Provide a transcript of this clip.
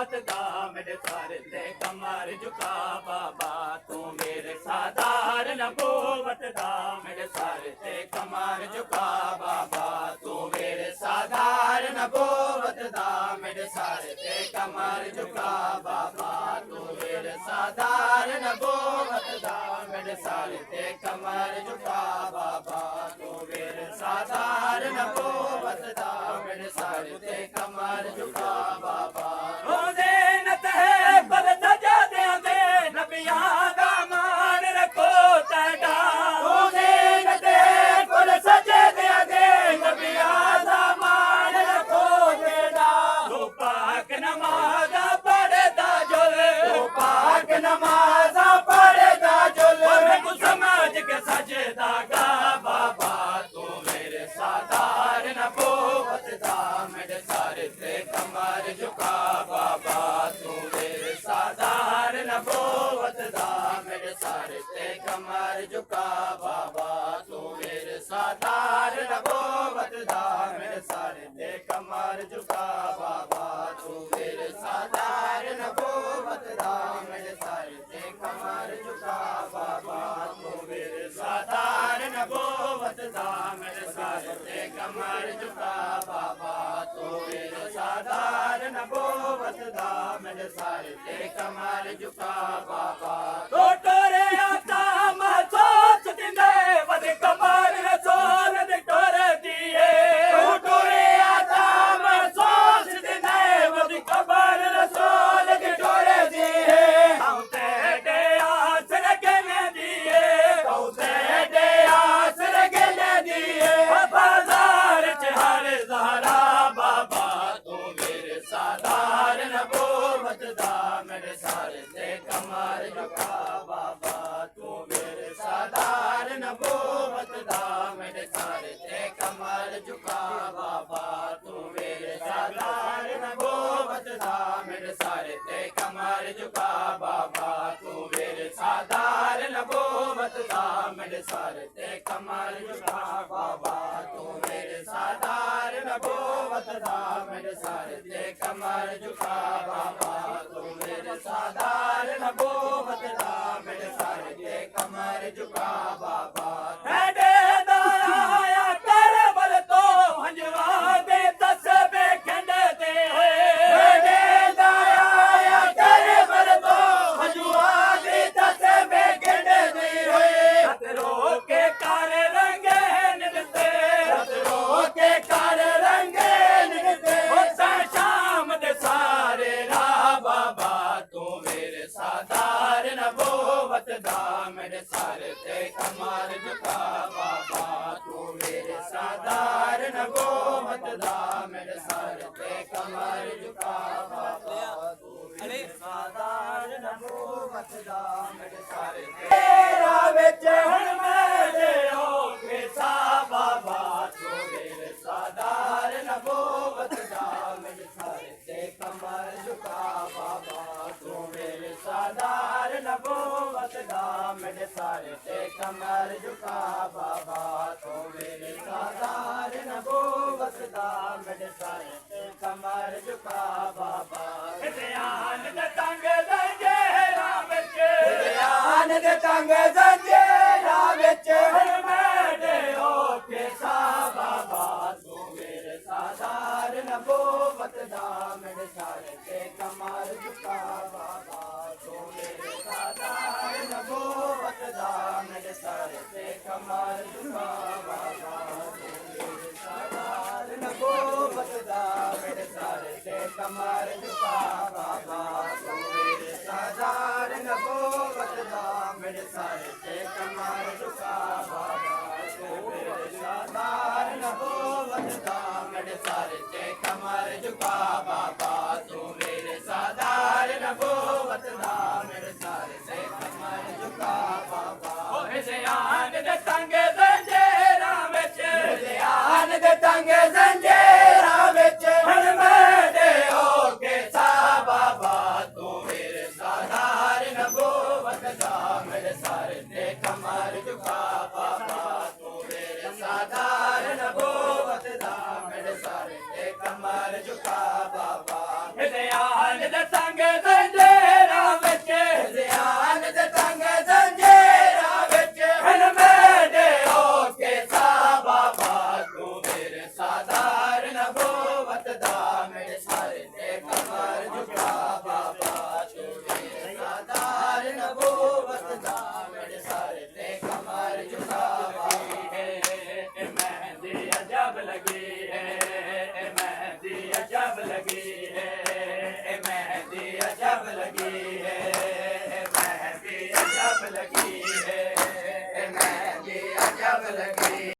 ਨਬੂਵਤ ਦਾ ਮੇਰੇ ਸਰ ਤੇ ਕਮਰ ਝੁਕਾ ਬਾਬਾ ਤੂੰ ਮੇਰੇ ਸਰਦਾਰ ਨਬੂਵਤ ਦਾ ਮੇਰੇ ਸਰ ਤੇ ਕਮਰ ਝੁਕਾ ਬਾਬਾ ਤੂੰ ਮੇਰੇ ਸਰਦਾਰ ਨਬੂਵਤ ਦਾ ਮੇਰੇ ਸਰ ਤੇ ਕਮਰ ਝੁਕਾ ਬਾਬਾ ਤੂੰ ਮੇਰੇ ਸਰਦਾਰ ਨਬੂਵਤ ਦਾ ਮੇਰੇ ਸਰ ਤੇ ਕਮਰ ਝੁਕਾ ਬਾਬਾ ਤੂੰ ਮੇਰੇ ਸਰਦਾਰ ਨਬੂਵਤ ਦਾ ਮੇਰੇ ਸਰ ਤੇ ਕਮਰ ਝੁਕਾ ਬਾਬਾ ਉਹਦੇ ਨਤਹਿ ਪਰ ਸਜਾ ਦੇ ਨਬੀਆਂ ਦਾ ਮਾਣ ਰੱਖੋ ਤੁਹਾਡਾ ਉਹਦੇ ਨਤਹਿ ਪਰ ਸਜਾ ਦੇ ਨਬੀਆਂ ਦਾ ਮਾਣ ਰੱਖੋ ਤੁਹਾਡਾ ਤੂੰ ਪਾਕ ਨਮਾਜ਼ਾਂ ਪੜਦਾ ਜੁਲ ਤੂੰ ਪਾਕ ਨਮਾਜ਼ਾਂ ਪੜਦਾ ਜੁਲ ਮੈਨੂੰ ਸਮਝ ਕੇ ਸਜਦਾ ਗਾ ਬਾਬਾ ਤੂੰ ਮੇਰੇ ਸਰਦਾਰ ਨਬੂਵਤ ਦਾ ਮੇਰੇ ਸਰ ਤੇ ਕਮਰ ਝੁਕਾ ਬਾਬਾ ਤੂੰ ਮੇਰੇ ਸਰਦਾਰ ਨਬੂਵਤ ਦਾ ਮੇਰੇ ਸਰ ਤੇ ਕਮਰ ਝੁਕਾ ਬਾਬਾ ਤੂੰ ਮੇਰੇ ਸਰਦਾਰ ਨਬੂਵਤ ਦਾ ਮੇਰੇ ਸਰ ਤੇ ਕਮਰ ਝੁਕਾ ਬਾਬਾ ਤੂੰ ਮੇਰੇ ਸਰਦਾਰ ਨਬੂਵਤ ਦਾ ਮੇਰੇ ਸਰ ਤੇ ਕਮਰ ਝੁਕਾ ਬਾਬਾ ਤੂੰ ਮੇਰੇ ਸਰਦਾਰ ਨਬੂਵਤ ਦਾ ਮੇਰੇ ਸਰ ਤੇ ਕਮਰ ਝੁਕਾ ਬਾਬਾ ਤੂੰ ਮੇਰੇ ਸਰਦਾਰ ਨਬੂਵਤ ਦਾ ਮੇਰੇ ਸਰ ਤੇ ਕਮਰ ਝੁਕਾ ਬਾਬਾ ਟੋਟਰੇ ਆਤਾ ਮਹਸੂਸ ਦਿੰਦੇ ਵਦ ਕਮਰ ਰਸੂਲ ਦੇ ਟੋਰੇ ਦੀਏ ਟੋਟਰੇ ਆਤਾ ਮਹਸੂਸ ਦਿੰਦੇ ਵਦ ਕਮਰ ਰਸੂਲ ਦੇ ਟੋਰੇ ਦੀਏ ਹਉ ਤੇ ਆਸ ਰਗਨੇ ਦੀਏ ਹਉ ਤੇ ਆਸ ਰਗਨੇ ਦੀਏ ਬਾਜ਼ਾਰ ਚ ਹਰ ਜ਼ਹਰਾ ਬਾਬਾ ਤੂੰ ਮੇਰੇ ਸਰਦਾਰ ਨਬੂਵਤ ਦਾ ਮੇਰੇ ਸਰ ਤੇ ਕਮਰ ਝੁਕਾ ਬਾਬਾ ਤੂੰ ਮੇਰੇ ਸਰਦਾਰ ਨਬੂਵਤ ਦਾ ਮੇਰੇ ਸਰ ਤੇ ਕਮਰ ਝੁਕਾ ਬਾਬਾ ਤੂੰ ਮੇਰੇ ਸਰਦਾਰ ਨਬੂਵਤ ਦਾ ਮੇਰੇ ਸਰ ਤੇ ਕਮਰ ਝੁਕਾ ਬਾਬਾ ਤੂੰ ਮੇਰੇ ਸਰਦਾਰ ਨਬੂਵਤ ਦਾ ਮੇਰੇ ਸਰ ਤੇ ਕਮਰ ਝੁਕਾ ਬਾਬਾ ਤੂੰ ਮੇਰੇ ਸਰਦਾਰ ਨਬੂਵਤ ਦਾ ਮੇਰੇ ਸਰ ਤੇ ਕਮਰ ਝੁਕਾ ਬਾਬਾ ਤੂੰ ਮੇਰੇ ਸਰਦਾਰ ਨਬੂਵਤ ਦਾ ਮੇਰੇ ਸਰ ਤੇ ਕਮਰ ਝੁਕਾ ਬਾਬਾ ਸਾਡੇ ਦਾ ਆਇਆ ਕਰਬਲ ਤੋਂ ਹੰਝਵਾ ਦੇ ਤਸਬੇ ਖੰਡਦੇ ਹੋਏ ਸਾਡੇ ਦਾ ਆਇਆ ਕਰਬਲ ਤੋਂ ਹੰਝਵਾ ਦੇ ਤਸਬੇ ਖੰਡਦੇ ਹੋਏ ਹੱਥ ਰੋ ਕੇ ਕਰ ਰੰਗੇ ਨਿਕਤੇ ਹੱਥ ਰੋ ਕੇ ਕਰ ਰੰਗੇ ਨਿਕਤੇ ਸ਼ਾਮ ਦੇ ਸਾਰੇ ਰਾਹ ਬਾਬਾ ਤੂੰ ਮੇਰੇ ਸਰਦਾਰ ਨਬੂਵਤ ਦਾ ਮੇਰੇ ਸਰ ਤੇ ਕਮਰ ਝੁਕਾ ਬਾਬਾ ਤੂੰ ਮੇਰੇ ਸਰਦਾਰ ਨਬੂਵਤ ਦਾ ਮੇਰੇ ਸਰ ਤੇ ਕਮਰ ਝੁਕਾ ਬਾਬਾ ਤੂੰ ਮੇਰੇ ਸਰਦਾਰ ਨਬੂਵਤ ਦਾ ਮੇਰੇ ਸਰ ਤੇ ਤੇਰਾ ਵਿੱਚ ਹੁਣ ਮੇਰੇ ਹੋ ਕੇ ਸਾ ਬਾਬਾ ਤੂੰ ਮੇਰੇ ਸਰਦਾਰ ਨਬੂਵਤ ਦਾ ਮੇਰੇ ਸਰ ਤੇ ਕਮਰ ਝੁਕਾ ਬਾਬਾ ਤੂੰ ਮੇਰੇ ਸਰਦਾਰ ਨਬੂਵਤ ਦਾ ਮੇਰੇ ਸਰ ਤੇ ਕਮਰ ਝੁਕਾ ਬਾਬਾ ਤੂੰ ਮੇਰੇ ਸਰਦਾਰ ਨਬੂਵਤ ਦਾ ਮੇਰੇ ਸਰ ਤੇ ਕਮਰ ਝੁਕਾ ਬਾਬਾ ਧਿਆਨ ਦੇ ਤੰਗ ਜ਼ੰਜੀਰਾਂ ਵਿੱਚ ਧਿਆਨ ਦੇ ਤੰਗ ਜ਼ੰਜੀਰਾਂ ਵਿੱਚ ਹੁਣ ਮੇਰੇ ਹੋ ਕੇ ਸਾ ਬਾਬਾ ਤੂੰ ਮੇਰੇ ਸਰਦਾਰ ਨਬੂਵਤ ਦਾ ਮੇਰੇ ਸਰ ਤੇ ਕਮਰ ਝੁਕਾ ਬਾਬਾ ਤੂੰ ਮੇਰੇ ਸਰਦਾਰ ਨਬੂਵਤ ਦਾ ਮੇਰੇ ਸਰ ਤੇ ਕਮਰ ਝੁਕਾ ਬਾਬਾ ਤੂੰ ਮੇਰੇ ਸਰਦਾਰ ਨਬੂਵਤ ਦਾ ਮੇਰੇ ਸਰ ਤੇ ਕਮਰ ਝੁਕਾ ਬਾਬਾ ਤੂੰ ਮੇਰੇ ਸਰਦਾਰ ਨਬੂਵਤ ਦਾ ਮੇਰੇ ਸਰ ਤੇ ਕਮਰ ਝੁਕਾ ਬਾਬਾ ਤੂੰ ਮੇਰੇ ਸਰਦਾਰ ਨਬੂਵਤ ਦਾ ਮੇਰੇ ਸਰ ਤੇ ਕਮਰ ਝੁਕਾ